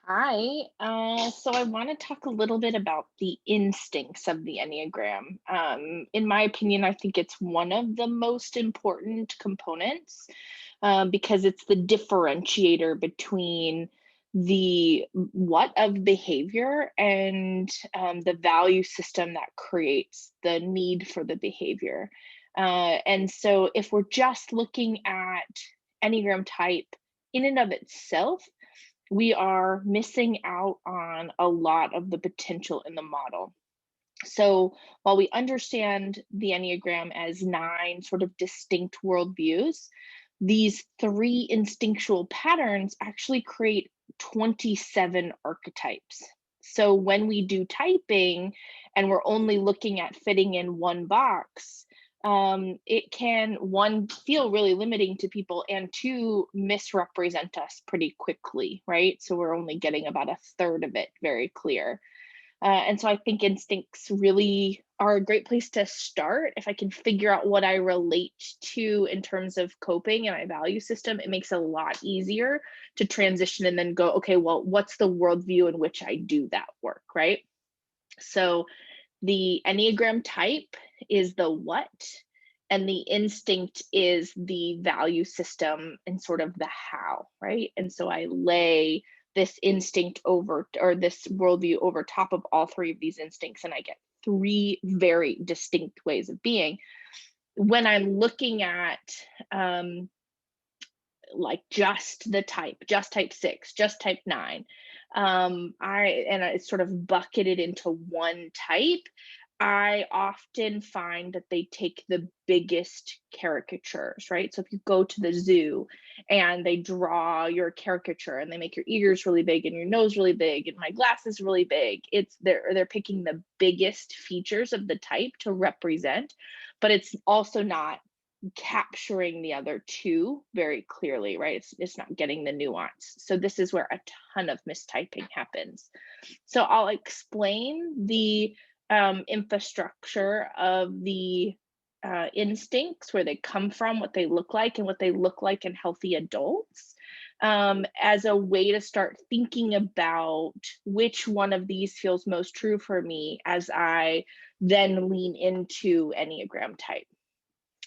Hi. So I want to talk a little bit about the instincts of the Enneagram. In my opinion, I think it's one of the most important components because it's the differentiator between the what of behavior and the value system that creates the need for the behavior. And so if we're just looking at Enneagram type in and of itself, we are missing out on a lot of the potential in the model. So, while we understand the Enneagram as nine sort of distinct worldviews, these three instinctual patterns actually create 27 archetypes. So, when we do typing and we're only looking at fitting in one box, it can, one, feel really limiting to people, and two, misrepresent us pretty quickly, right? So, we're only getting about a third of it very clear. And so I think instincts really are a great place to start. If I can figure out what I relate to in terms of coping and my value system, it makes it a lot easier to transition and then go, okay, well, what's the worldview in which I do that work, right? So the Enneagram type is the what, and the instinct is the value system and sort of the how, right? And so I lay this instinct over, or this worldview over top of all three of these instincts, and I get three very distinct ways of being. When I'm looking at um, like just the type, just type 6, just type 9, it's sort of bucketed into one type. I often find that they take the biggest caricatures, right? So if you go to the zoo and they draw your caricature and they make your ears really big and your nose really big and my glasses really big, it's they're picking the biggest features of the type to represent, but it's also not capturing the other two very clearly, right? It's not getting the nuance. So this is where a ton of mistyping happens. So I'll explain the infrastructure of the instincts, where they come from, what they look like, and what they look like in healthy adults, as a way to start thinking about which one of these feels most true for me as I then lean into Enneagram type.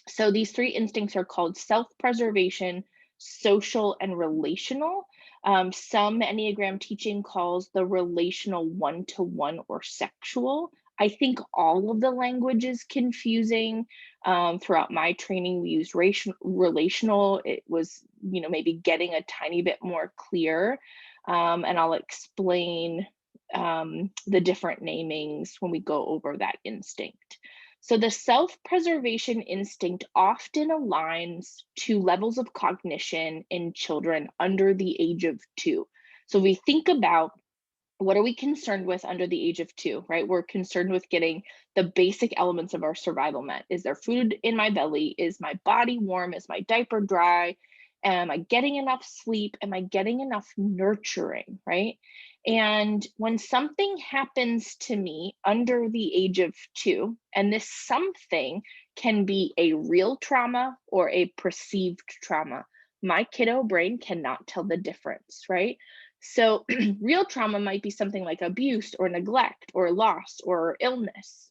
So these three instincts are called self-preservation, social, and relational. Some Enneagram teaching calls the relational one-to-one or sexual. I think all of the language is confusing. Throughout my training, we used relational. It was, maybe getting a tiny bit more clear. And I'll explain the different namings when we go over that instinct. So the self-preservation instinct often aligns to levels of cognition in children under the age of 2. So we think about, what are we concerned with under the age of 2, right? We're concerned with getting the basic elements of our survival met. Is there food in my belly? Is my body warm? Is my diaper dry? Am I getting enough sleep? Am I getting enough nurturing, right? And when something happens to me under the age of 2, and this something can be a real trauma or a perceived trauma, my kiddo brain cannot tell the difference, right? So, real trauma might be something like abuse or neglect or loss or illness.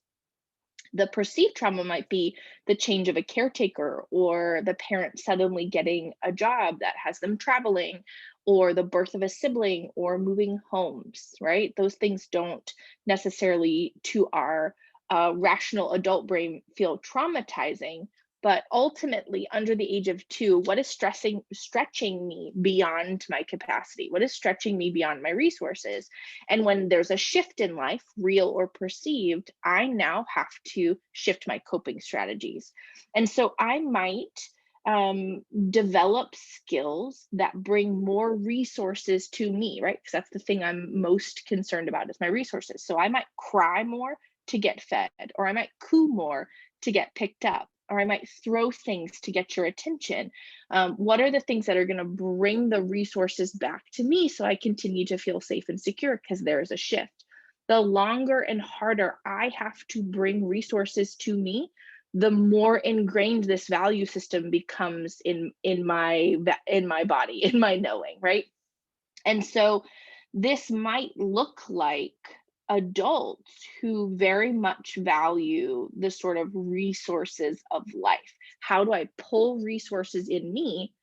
The perceived trauma might be the change of a caretaker, or the parent suddenly getting a job that has them traveling, or the birth of a sibling, or moving homes, right? Those things don't necessarily, to our rational adult brain, feel traumatizing. But ultimately, under the age of 2, what is stretching me beyond my capacity? What is stretching me beyond my resources? And when there's a shift in life, real or perceived, I now have to shift my coping strategies. And so I might develop skills that bring more resources to me, right? Because that's the thing I'm most concerned about, is my resources. So I might cry more to get fed, or I might coo more to get picked up, or I might throw things to get your attention. What are the things that are going to bring the resources back to me so I continue to feel safe and secure? Because there is a shift. The longer and harder I have to bring resources to me, the more ingrained this value system becomes in my body, in my knowing, right? And so This might look like adults who very much value the sort of resources of life. How do I pull resources in me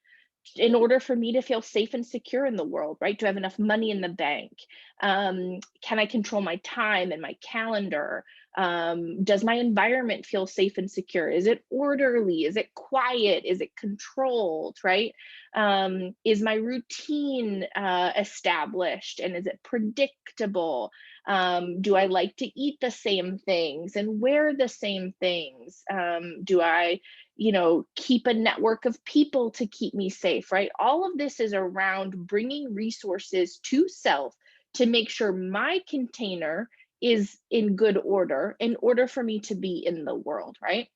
in order for me to feel safe and secure in the world, right? Do I have enough money in the bank? Can I control my time and my calendar? Does my environment feel safe and secure? Is it orderly? Is it quiet? Is it controlled, right? Is my routine established and is it predictable? Do I like to eat the same things and wear the same things? Do I keep a network of people to keep me safe, right? All of this is around bringing resources to self to make sure my container is in good order in order for me to be in the world, right?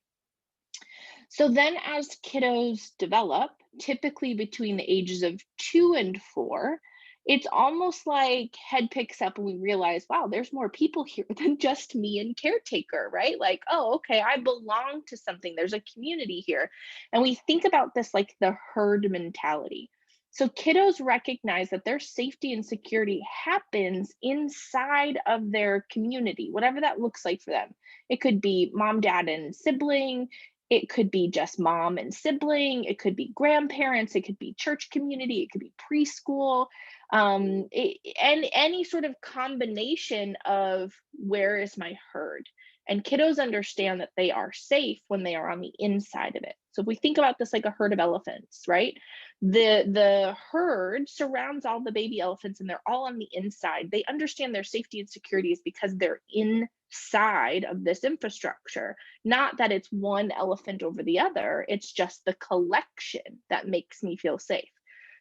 So then, as kiddos develop, typically between the ages of 2 and 4, it's almost like head picks up and we realize, wow, there's more people here than just me and caretaker, right? Like, oh, okay, I belong to something. There's a community here. And we think about this like the herd mentality. So kiddos recognize that their safety and security happens inside of their community, whatever that looks like for them. It could be mom, dad, and sibling. It could be just mom and sibling, it could be grandparents, it could be church community, it could be preschool, and any sort of combination of where is my herd. And kiddos understand that they are safe when they are on the inside of it. So if we think about this like a herd of elephants, right? The herd surrounds all the baby elephants and they're all on the inside. They understand their safety and security is because they're inside of this infrastructure. Not that it's one elephant over the other, it's just the collection that makes me feel safe.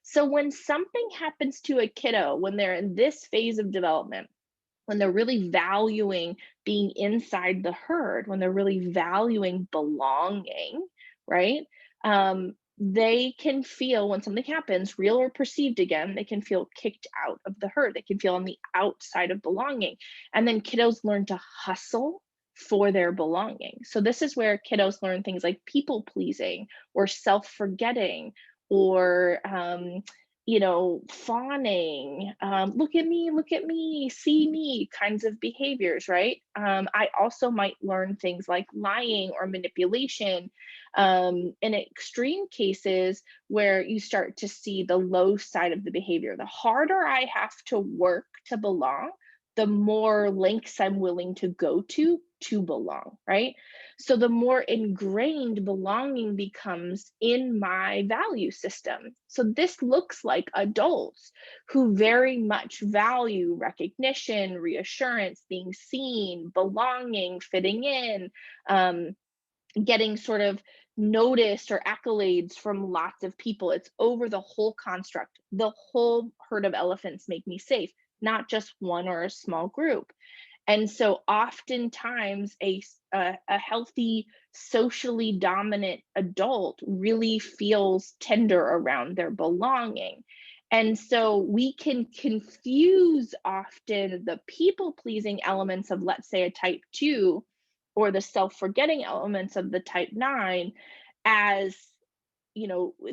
So when something happens to a kiddo, when they're in this phase of development, when they're really valuing being inside the herd, when they're really valuing belonging, right? They can feel when something happens, real or perceived again, they can feel kicked out of the herd. They can feel on the outside of belonging. And then kiddos learn to hustle for their belonging. So this is where kiddos learn things like people pleasing or self-forgetting or fawning, look at me, see me kinds of behaviors, right? I also might learn things like lying or manipulation. In extreme cases where you start to see the low side of the behavior, the harder I have to work to belong, the more lengths I'm willing to go to belong, right? So the more ingrained belonging becomes in my value system. So this looks like adults who very much value recognition, reassurance, being seen, belonging, fitting in, um, getting sort of noticed or accolades from lots of people. It's over the whole construct. The whole herd of elephants make me safe, not just one or a small group. And so oftentimes a healthy, socially dominant adult really feels tender around their belonging. And so we can confuse often the people pleasing elements of, let's say, a type 2 or the self forgetting elements of the type 9 as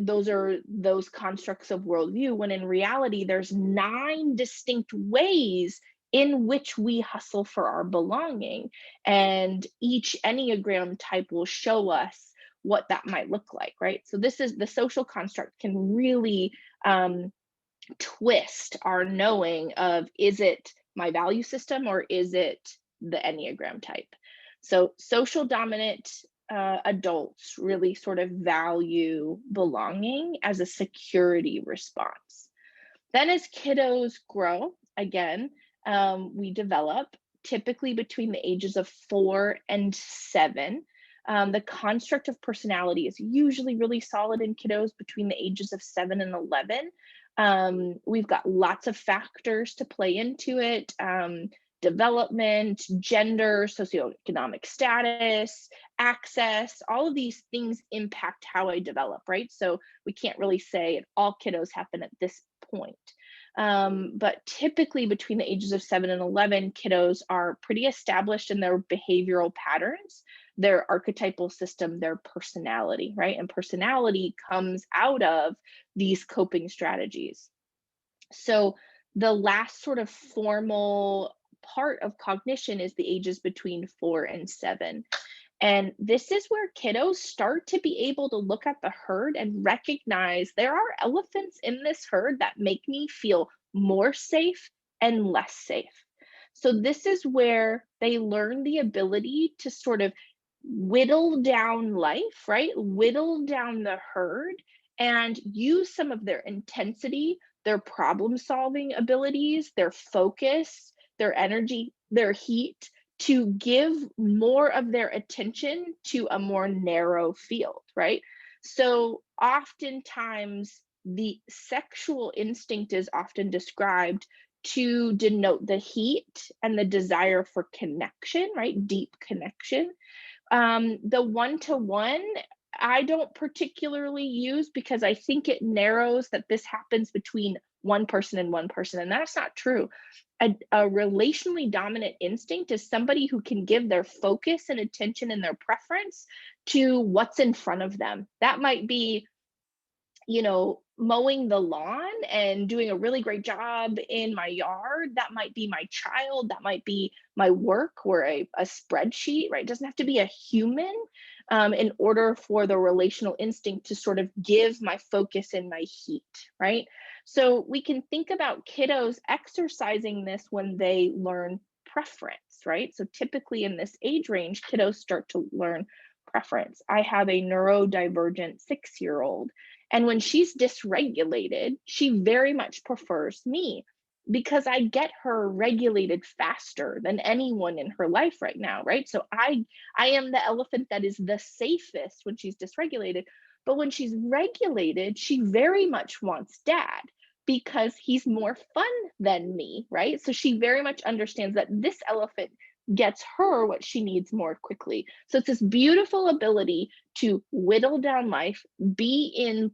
those are those constructs of worldview, when in reality there's 9 distinct ways in which we hustle for our belonging, and each Enneagram type will show us what that might look like, right? So this is the social construct can really twist our knowing of, is it my value system or is it the Enneagram type? So social dominant adults really sort of value belonging as a security response. Then, as kiddos grow, again, we develop typically between the ages of 4 and 7. The construct of personality is usually really solid in kiddos between the ages of 7 and 11. We've got lots of factors to play into it. Development, gender, socioeconomic status, access, all of these things impact how I develop, right? So we can't really say all kiddos happen at this point. But typically between the ages of 7 and 11, kiddos are pretty established in their behavioral patterns, their archetypal system, their personality, right? And personality comes out of these coping strategies. So the last sort of formal part of cognition is the ages between 4 and 7. And this is where kiddos start to be able to look at the herd and recognize there are elephants in this herd that make me feel more safe and less safe. So, this is where they learn the ability to sort of whittle down life, right? Whittle down the herd and use some of their intensity, their problem solving abilities, their focus, their energy, their heat to give more of their attention to a more narrow field, right? So oftentimes the sexual instinct is often described to denote the heat and the desire for connection, right? Deep connection. The one to one, I don't particularly use because I think it narrows that this happens between one person and one person, and that's not true. A relationally dominant instinct is somebody who can give their focus and attention and their preference to what's in front of them. That might be, mowing the lawn and doing a really great job in my yard. That might be my child. That might be my work or a spreadsheet, right? It doesn't have to be a human in order for the relational instinct to sort of give my focus and my heat, right? So we can think about kiddos exercising this when they learn preference, right? So typically in this age range, kiddos start to learn preference. I have a neurodivergent 6-year-old, and when she's dysregulated, she very much prefers me because I get her regulated faster than anyone in her life right now, right? So I am the elephant that is the safest when she's dysregulated, but when she's regulated, she very much wants dad because he's more fun than me, right? So she very much understands that this elephant gets her what she needs more quickly. So it's this beautiful ability to whittle down life, be in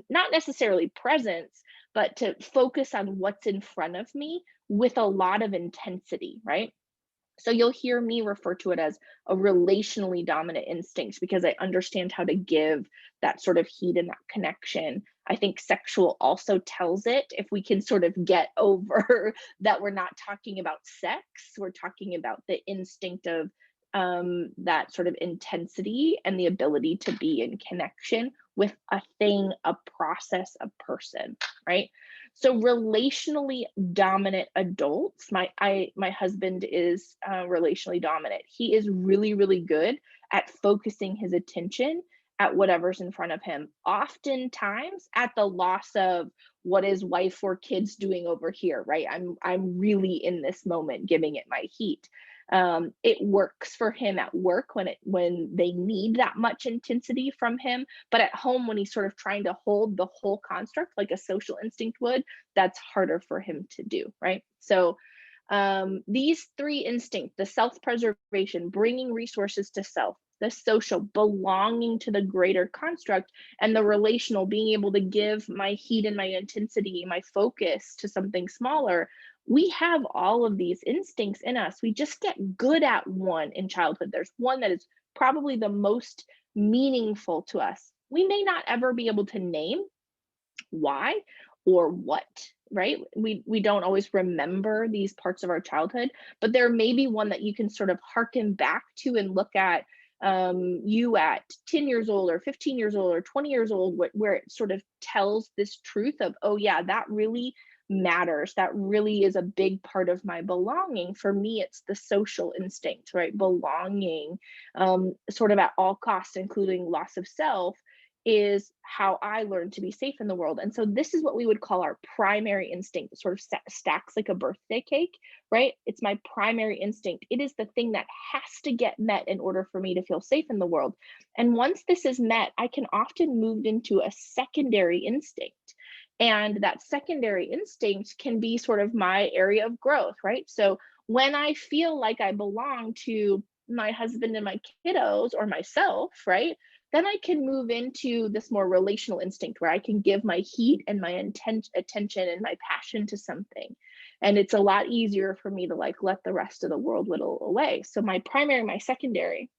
not necessarily presence, but to focus on what's in front of me with a lot of intensity, right? So you'll hear me refer to it as a relationally dominant instinct because I understand how to give that sort of heat and that connection. I think sexual also tells it. If we can sort of get over that, we're not talking about sex, we're talking about the instinct of that sort of intensity and the ability to be in connection with a thing, a process, a person, right? So relationally dominant adults, my husband is relationally dominant. He is really, really good at focusing his attention at whatever's in front of him, oftentimes at the loss of what is wife or kids doing over here, right? I'm really in this moment giving it my heat. It works for him at work when they need that much intensity from him, but at home when he's sort of trying to hold the whole construct like a social instinct would, that's harder for him to do, right? So these three instincts, the self-preservation, bringing resources to self, the social, belonging to the greater construct, and the relational, being able to give my heat and my intensity, my focus to something smaller. We have all of these instincts in us. We just get good at one in childhood. There's one that is probably the most meaningful to us. We may not ever be able to name why or what, right? We don't always remember these parts of our childhood, but there may be one that you can sort of harken back to and look at, you at 10 years old or 15 years old or 20 years old, where it sort of tells this truth of, oh yeah, that really matters. That really is a big part of my belonging. For me, it's the social instinct, right? Belonging, sort of at all costs, including loss of self, is how I learned to be safe in the world. And so this is what we would call our primary instinct. It sort of stacks like a birthday cake, right? It's my primary instinct. It is the thing that has to get met in order for me to feel safe in the world. And once this is met, I can often move into a secondary instinct. And that secondary instinct can be sort of my area of growth, right? So when I feel like I belong to my husband and my kiddos or myself, right? Then I can move into this more relational instinct where I can give my heat and my attention and my passion to something. And it's a lot easier for me to like let the rest of the world whittle away. So my primary, my secondary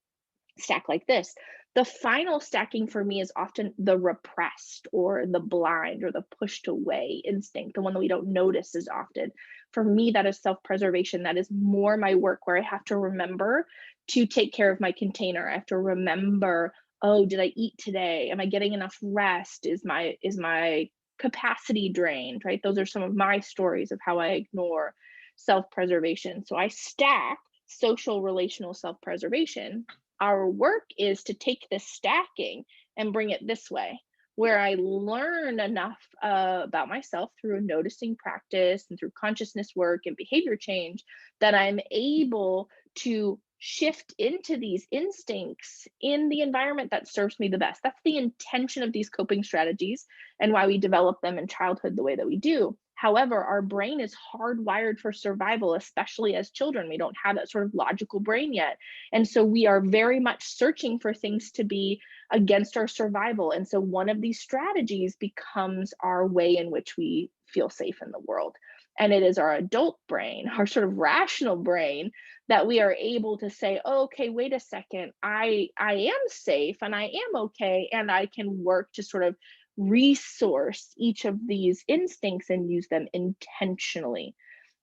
stack like this. The final stacking for me is often the repressed or the blind or the pushed away instinct, the one that we don't notice as often. For me, that is self preservation. That is more my work where I have to remember to take care of my container. I have to remember, oh, did I eat today? Am I getting enough rest? Is my capacity drained? Right? Those are some of my stories of how I ignore self preservation. So I stack social relational self preservation. Our work is to take this stacking and bring it this way, where I learn enough about myself through a noticing practice and through consciousness work and behavior change that I'm able to shift into these instincts in the environment that serves me the best. That's the intention of these coping strategies and why we develop them in childhood the way that we do. However, our brain is hardwired for survival, especially as children. We don't have that sort of logical brain yet. And so we are very much searching for things to be against our survival. And so one of these strategies becomes our way in which we feel safe in the world. And it is our adult brain, our sort of rational brain, that we are able to say, oh, okay, wait a second, I am safe and I am okay, and I can work to sort of resource each of these instincts and use them intentionally.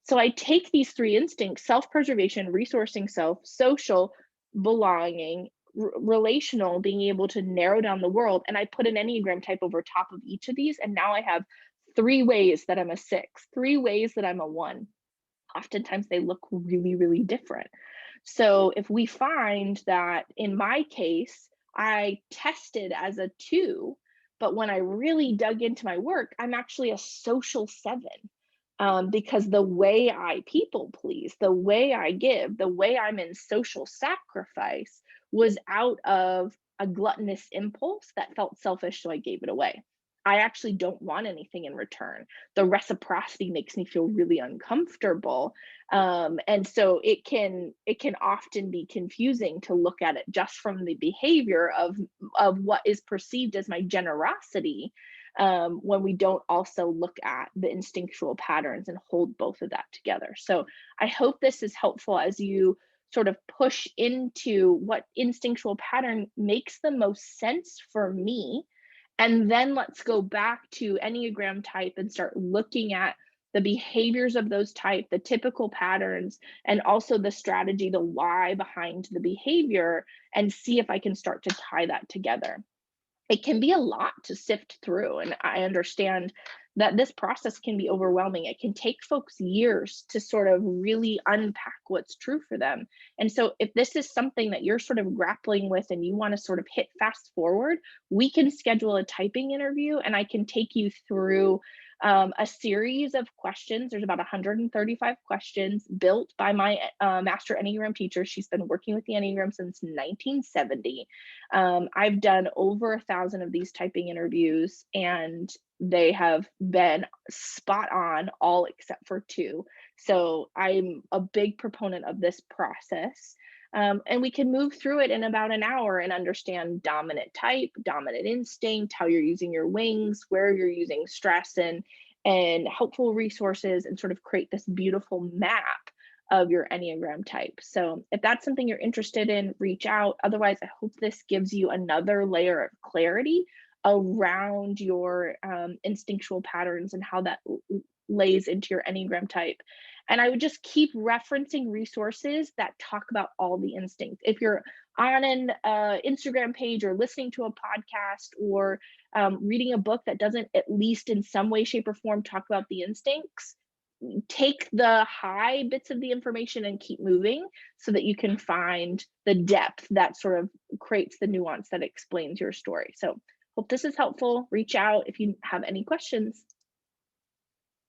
So I take these three instincts: self preservation, resourcing self, social, belonging, relational, being able to narrow down the world. And I put an Enneagram type over top of each of these. And now I have three ways that I'm a six, three ways that I'm a one. Oftentimes they look really, really different. So if we find that in my case, I tested as a two, but when I really dug into my work, I'm actually a social seven. Because the way I people please, the way I give, the way I'm in social sacrifice was out of a gluttonous impulse that felt selfish, so I gave it away. I actually don't want anything in return. The reciprocity makes me feel really uncomfortable, and so it can often be confusing to look at it just from the behavior of what is perceived as my generosity, when we don't also look at the instinctual patterns and hold both of that together. So I hope this is helpful as you sort of push into what instinctual pattern makes the most sense for me. And then let's go back to Enneagram type and start looking at the behaviors of those type, the typical patterns, and also the strategy, the why behind the behavior, and see if I can start to tie that together. It can be a lot to sift through, and I understand that this process can be overwhelming. It can take folks years to sort of really unpack what's true for them. And so if this is something that you're sort of grappling with and you want to sort of hit fast forward, we can schedule a typing interview and I can take you through a series of questions. There's about 135 questions built by my master Enneagram teacher. She's been working with the Enneagram since 1970. I've done over 1,000 of these typing interviews, and they have been spot on, all except for two. So I'm a big proponent of this process. And we can move through it in about an hour and understand dominant type, dominant instinct, how you're using your wings, where you're using stress, and helpful resources, and sort of create this beautiful map of your Enneagram type. So if that's something you're interested in, reach out. Otherwise, I hope this gives you another layer of clarity around your instinctual patterns and how that lays into your Enneagram type. And I would just keep referencing resources that talk about all the instincts. If you're on an Instagram page or listening to a podcast or reading a book that doesn't, at least in some way, shape, or form, talk about the instincts, take the high bits of the information and keep moving so that you can find the depth that sort of creates the nuance that explains your story. So hope this is helpful. Reach out if you have any questions.